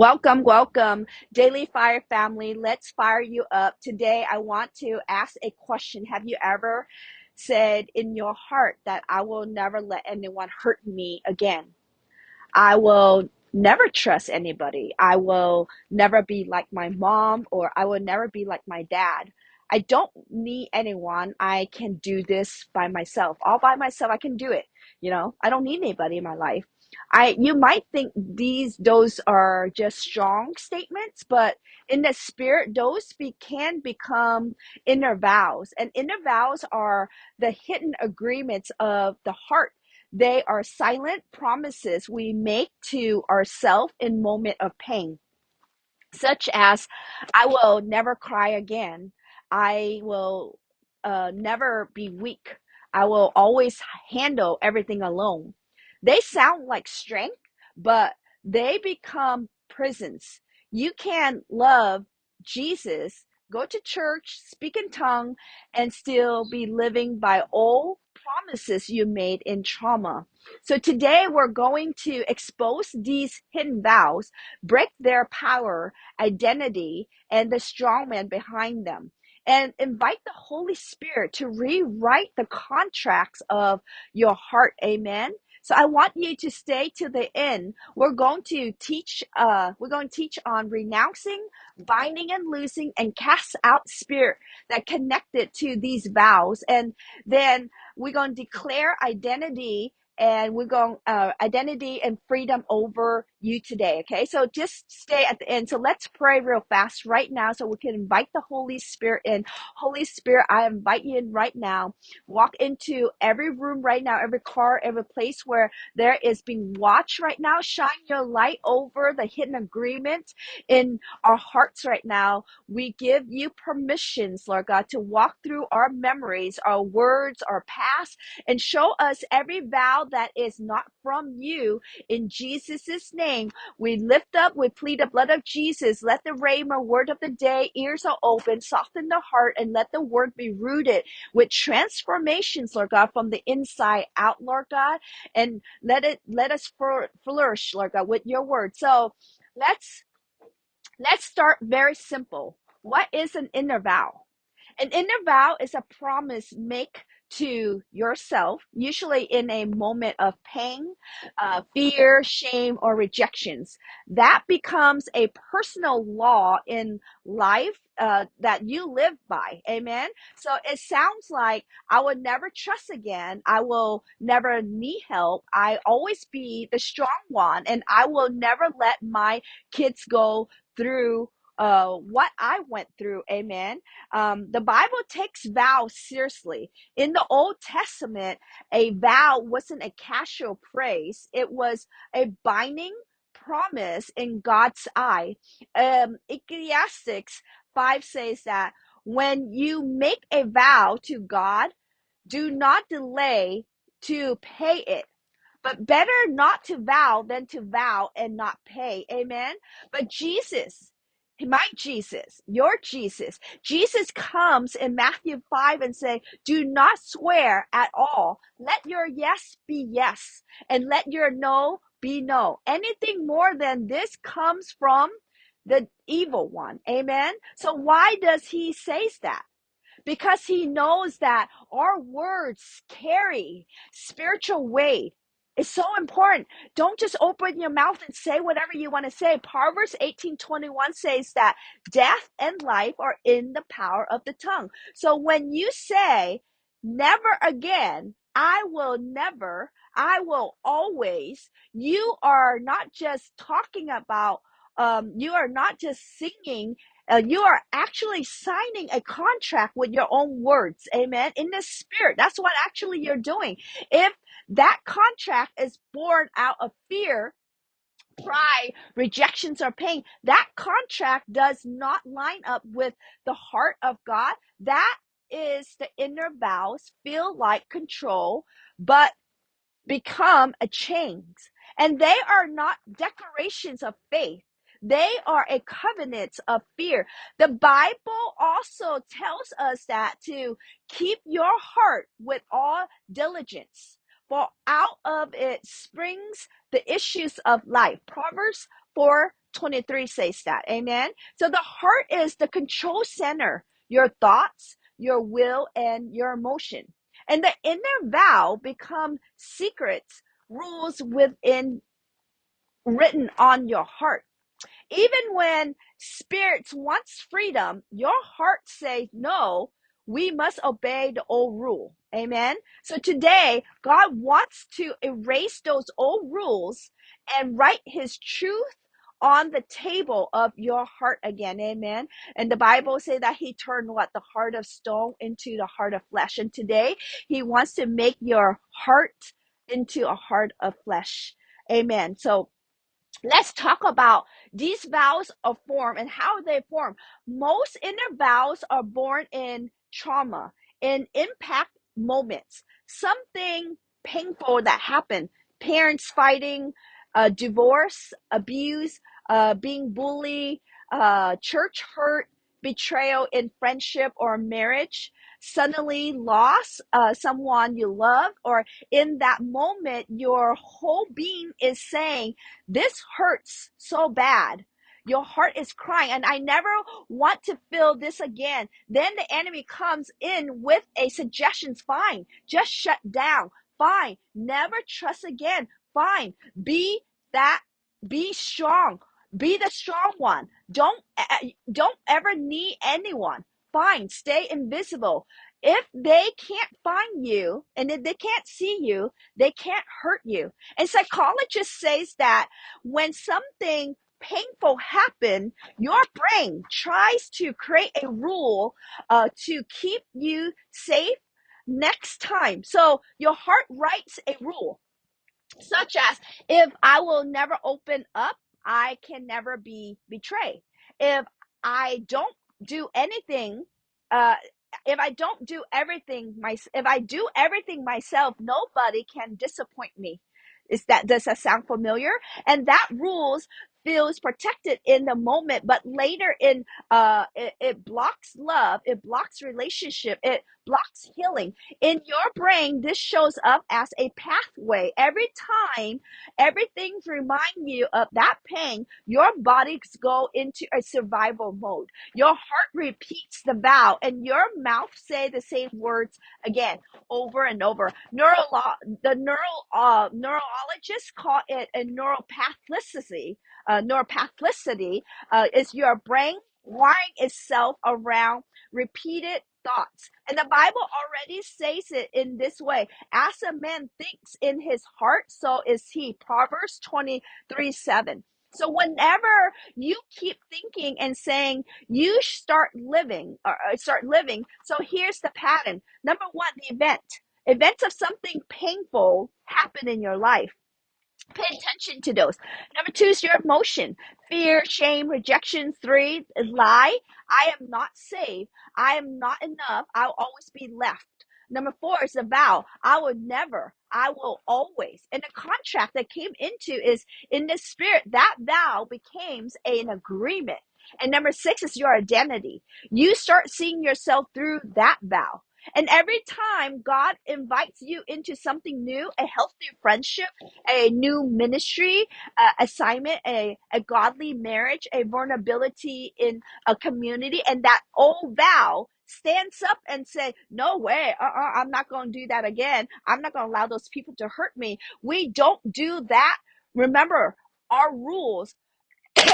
Welcome, welcome, Daily Fire family. Let's fire you up. Today, I want to ask a question. Have you ever said in your heart that I will never let anyone hurt me again? I will never trust anybody. I will never be like my mom, or I will never be like my dad. I don't need anyone. I can do this by myself. All by myself, I can do it. I don't need anybody in my life. You might think those are just strong statements, but in the spirit, can become inner vows. And inner vows are the hidden agreements of the heart. They are silent promises we make to ourselves in moment of pain, such as I will never cry again. I will never be weak. I will always handle everything alone. They sound like strength, but they become prisons. You can love Jesus, go to church, speak in tongue, and still be living by old promises you made in trauma. So today we're going to expose these hidden vows, break their power, identity, and the strong man behind them, and invite the Holy Spirit to rewrite the contracts of your heart. Amen. So I want you to stay to the end. We're going to teach on renouncing, binding and loosing, and cast out spirit that connected to these vows. And then we're going to declare identity, and we're going identity and freedom over you today. Okay, so just stay at the end. So let's pray real fast right now so we can invite the Holy Spirit in. Holy Spirit, I invite you in right now. Walk into every room right now, every car, every place where there is being watched right now. Shine your light over the hidden agreement in our hearts right now. We give you permissions, Lord God, to walk through our memories, our words, our past, and show us every vow that is not from you. In Jesus' name, we plead the blood of Jesus. Let the rhema word of the day, ears are open, soften the heart, and let the word be rooted with transformations, Lord God, from the inside out, Lord God, and let us flourish, Lord God, with your word. So let's start very simple. What is an inner vow? An inner vow is a promise make to yourself, usually in a moment of pain, fear, shame, or rejections. That becomes a personal law in life that you live by. Amen. So it sounds like I will never trust again. I will never need help. I always be the strong one, and I will never let my kids go through what I went through. Amen. The Bible takes vows seriously. In the Old Testament, a vow wasn't a casual praise, it was a binding promise in God's eye. Ecclesiastes 5 says that when you make a vow to God, do not delay to pay it. But better not to vow than to vow and not pay. Amen. But my Jesus, your Jesus comes in Matthew 5 and say, do not swear at all. Let your yes be yes, and let your no be no. Anything more than this comes from the evil one. Amen. So why does he say that? Because he knows that our words carry spiritual weight. It's so important. Don't just open your mouth and say whatever you want to say. Proverbs 18:21 says that death and life are in the power of the tongue. So when you say never again, I will never, I will always, you are not just talking about, you are not just singing, you are actually signing a contract with your own words. Amen. In the spirit. That's what actually you're doing. If that contract is born out of fear, pride, rejections, or pain, that contract does not line up with the heart of God. That is the inner vows, feel like control, but become a chains. And they are not declarations of faith. They are a covenant of fear. The Bible also tells us that to keep your heart with all diligence, for out of it springs the issues of life. Proverbs 4 23 says that. Amen. So the heart is the control center, your thoughts, your will, and your emotion. And the inner vow become secrets, rules within written on your heart. Even when spirits wants freedom, your heart says no, we must obey the old rule. Amen. So today, God wants to erase those old rules and write his truth on the table of your heart again. Amen. And the Bible says that he turned what? The heart of stone into the heart of flesh. And today, he wants to make your heart into a heart of flesh. Amen. So let's talk about these vows of form and how they form. Most inner vows are born in trauma, in impact moments, something painful that happened, parents fighting, divorce, abuse, being bullied, church hurt, betrayal in friendship or marriage, suddenly loss someone you love, or in that moment your whole being is saying, this hurts so bad. Your heart is crying, and I never want to feel this again. Then the enemy comes in with a suggestion. Fine, just shut down. Fine, never trust again. Fine, be that, be strong. Be the strong one. Don't ever need anyone. Fine, stay invisible. If they can't find you and if they can't see you, they can't hurt you. And psychologists says that when something painful happens, your brain tries to create a rule to keep you safe next time. So your heart writes a rule, such as, if I will never open up, I can never be betrayed. If I don't do anything, uh, if I do everything myself, nobody can disappoint me. Does that sound familiar? And that rules feels protected in the moment, but later it blocks love, it blocks relationship, it blocks healing. In your brain, this shows up as a pathway. Every time everything reminds you of that pain, your bodies go into a survival mode. Your heart repeats the vow, and your mouth say the same words again, over and over. Neurologists call it a neuroplasticity. Neuroplasticity is your brain wiring itself around repeated thoughts. And the Bible already says it in this way: as a man thinks in his heart, so is he. Proverbs 23:7. So whenever you keep thinking and saying, you start living. So here's the pattern. Number one, the events of something painful happen in your life. Pay attention to those. Number two is your emotion: fear, shame, rejection. Three is lie. I am not saved. I am not enough. I'll always be left. Number four is a vow: I will never, I will always. And the contract that came into is in the spirit. That vow becomes an agreement. And number six is your identity. You start seeing yourself through that vow. And every time God invites you into something new, a healthy friendship, a new ministry, assignment, a godly marriage, a vulnerability in a community, and that old vow stands up and say, no way, I'm not going to do that again. I'm not going to allow those people to hurt me. We don't do that. Remember, our rules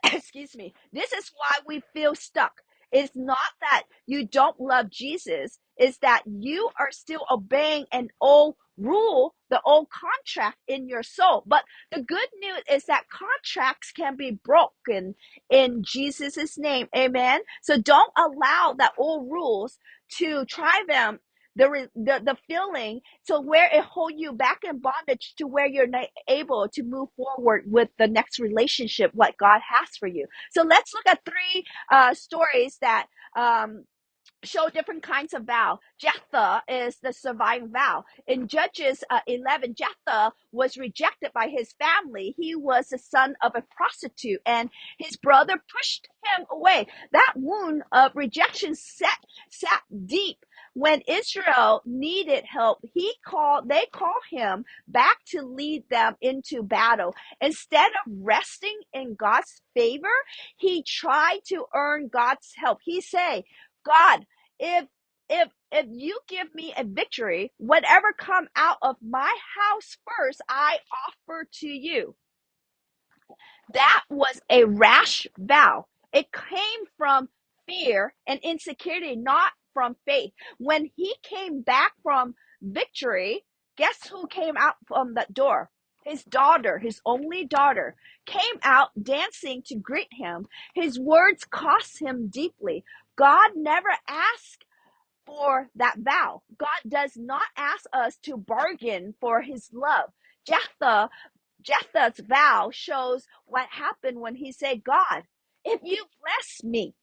excuse me, this is why we feel stuck. It's not that you don't love Jesus, it's that you are still obeying an old rule, the old contract in your soul. But the good news is that contracts can be broken in Jesus' name. Amen. So don't allow that old rules to try them, the feeling, so where it hold you back in bondage to where you're not able to move forward with the next relationship what God has for you. So let's look at three stories that show different kinds of vow. Jephthah is the surviving vow. In Judges 11, Jephthah was rejected by his family. He was the son of a prostitute, and his brother pushed him away. That wound of rejection sat deep. When Israel needed help, they called him back to lead them into battle. Instead of resting in God's favor, he tried to earn God's help. He said, God, if if you give me a victory, whatever come out of my house first, I offer to you. That was a rash vow. It came from fear and insecurity, not from faith. When he came back from victory, guess who came out from that door? His daughter, his only daughter, came out dancing to greet him. His words cost him deeply. God never asked for that vow. God does not ask us to bargain for his love. Jephthah's vow shows what happened when he said, God, if you bless me,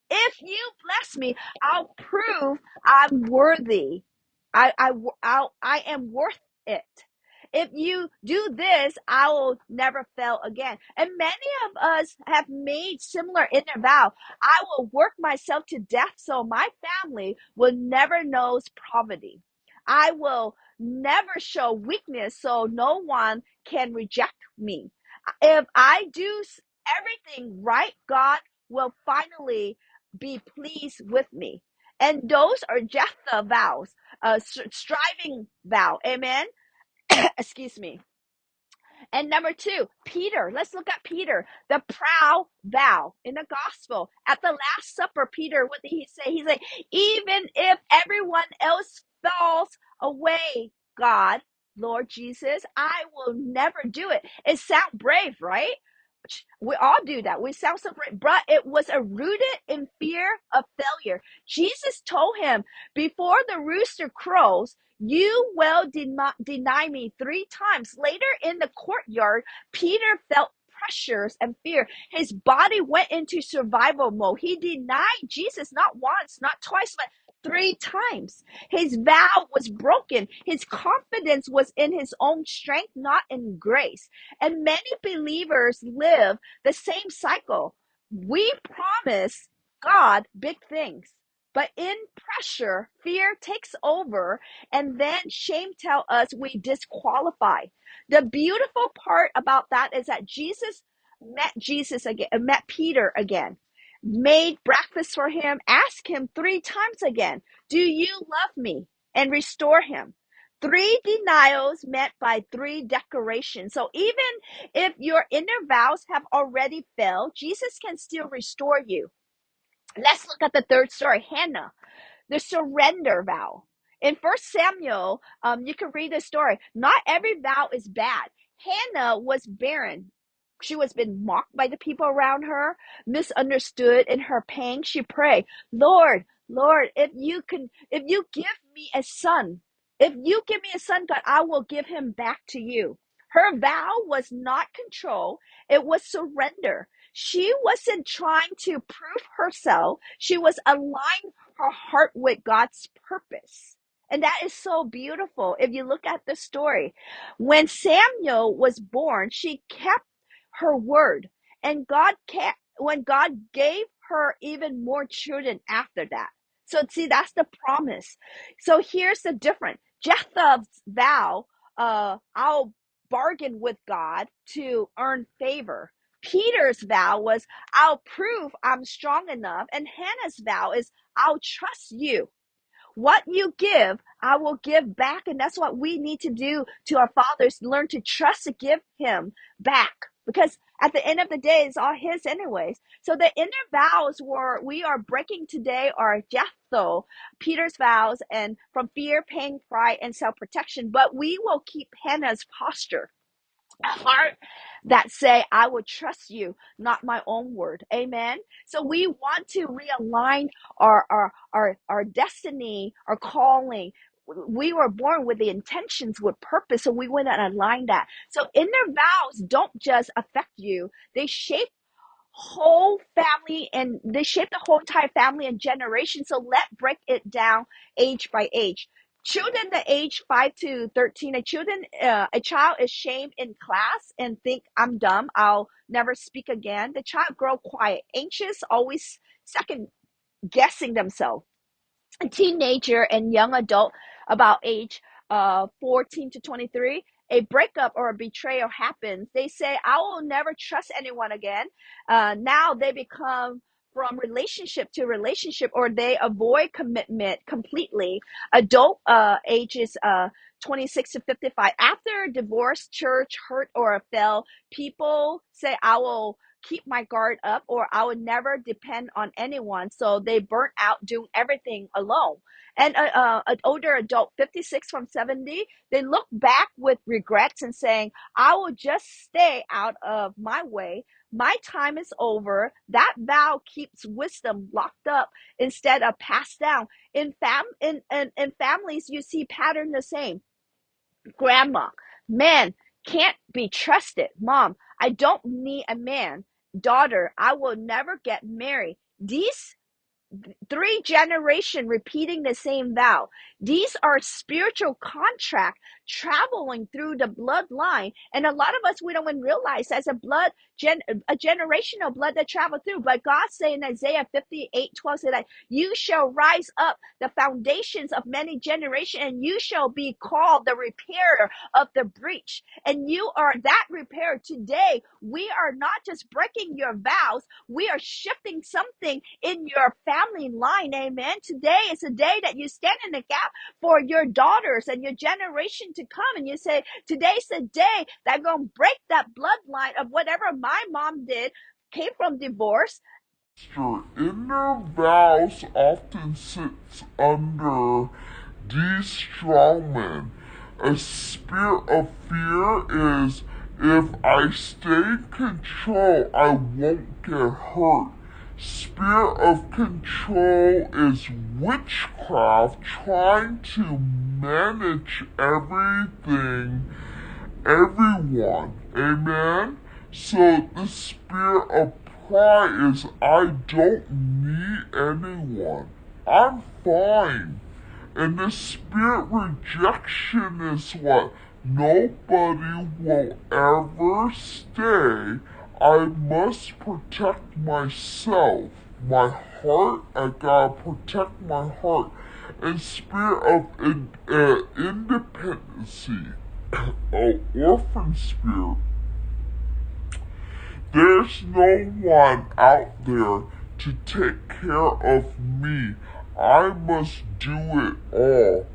I'll prove I'm worthy. I am worth it. If you do this, I will never fail again. And many of us have made similar inner vow. I will work myself to death so my family will never know poverty. I will never show weakness so no one can reject me. If I do everything right, God will finally be pleased with me. And those are Jephthah vows, striving vow. Amen. Excuse me. And number two, Peter. Let's look at Peter, the proud vow in the gospel. At the Last Supper, Peter, what did he say? He's like, even if everyone else falls away, God, Lord Jesus, I will never do it. It sounds brave, right? We all do that. We sound so brave, but it was rooted in fear of failure. Jesus told him, before the rooster crows, you will deny me 3 times. Later in the courtyard, Peter felt pressures and fear. His body went into survival mode. He denied Jesus not once, not twice, but 3 times. His vow was broken. His confidence was in his own strength, not in grace. And many believers live the same cycle. We promise God big things, but in pressure, fear takes over, and then shame tells us we disqualify. The beautiful part about that is that Jesus again, met Peter again, made breakfast for him, asked him 3 times again, do you love me? And restore him. 3 denials met by 3 declarations. So even if your inner vows have already failed, Jesus can still restore you. Let's look at the third story, Hannah, the surrender vow. In First Samuel, you can read the story. Not every vow is bad. Hannah was barren. She was being mocked by the people around her, misunderstood. In her pain, she prayed, Lord, Lord, if you give me a son, if you give me a son, God, I will give him back to you. Her vow was not control, it was surrender. She wasn't trying to prove herself. She was aligning her heart with God's purpose. And that is so beautiful. If you look at the story, when Samuel was born, she kept her word. And when God gave her even more children after that. So see, that's the promise. So here's the difference. Jephthah's vow, I'll bargain with God to earn favor. Peter's vow was, I'll prove I'm strong enough. And Hannah's vow is, I'll trust you. What you give, I will give back. And that's what we need to do to our fathers, learn to trust to give him back. Because at the end of the day, it's all his anyways. So the inner vows we are breaking today are Jephthah, Peter's vows, and from fear, pain, pride, and self-protection. But we will keep Hannah's posture, a heart that say, I will trust you, not my own word. Amen. So we want to realign our destiny, our calling. We were born with the intentions, with purpose, so we want to align that. So inner vows don't just affect you, they shape whole family, and they shape the whole entire family and generation. So let's break it down age by age. Children the age 5 to 13, a child is shamed in class and think, I'm dumb, I'll never speak again. The child grow quiet, anxious, always second guessing themselves. a teenager and young adult about age 14 to 23, a breakup or a betrayal happens, they say, I will never trust anyone again. Now they become from relationship to relationship, or they avoid commitment completely. Adult ages 26 to 55. After divorce, church hurt or fell, people say, I will keep my guard up, or I would never depend on anyone. So they burnt out doing everything alone. And an older adult, 56 from 70, they look back with regrets and saying, I will just stay out of my way. My time is over. That vow keeps wisdom locked up instead of passed down. In families, you see pattern the same. Grandma, man can't be trusted. Mom, I don't need a man. Daughter, I will never get married. These three generation repeating the same vow. These are spiritual contract traveling through the bloodline, and a lot of us, we don't even realize as a generational blood that travel through. But God say in Isaiah 58:12, say that you shall rise up the foundations of many generations, and you shall be called the repairer of the breach. And you are that repairer. Today we are not just breaking your vows, we are shifting something in your family line. Amen. Today is a day that you stand in the gap for your daughters and your generation to come. And you say, today's the day that I'm going to break that bloodline of whatever my mom did, came from divorce. Inner vows often sits under these strongmen. A spirit of fear is, if I stay in control, I won't get hurt. Spirit of control is witchcraft trying to manage everything, everyone. Amen? So the spirit of pride is, I don't need anyone. I'm fine. And the spirit rejection is what? Nobody will ever stay. I must protect myself. My heart, I gotta protect my heart. And spirit of independency, orphan spirit. There's no one out there to take care of me. I must do it all.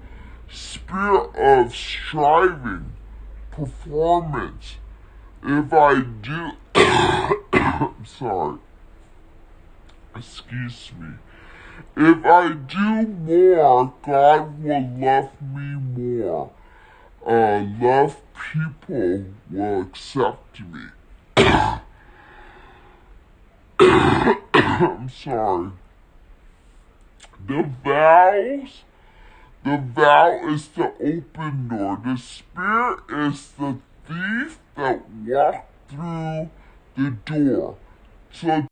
Spirit of striving, performance. If I do, sorry, excuse me. If I do more, God will love me more. Love people will accept me. I'm sorry. The vow is the open door. The spirit is the thief that walked through the door. So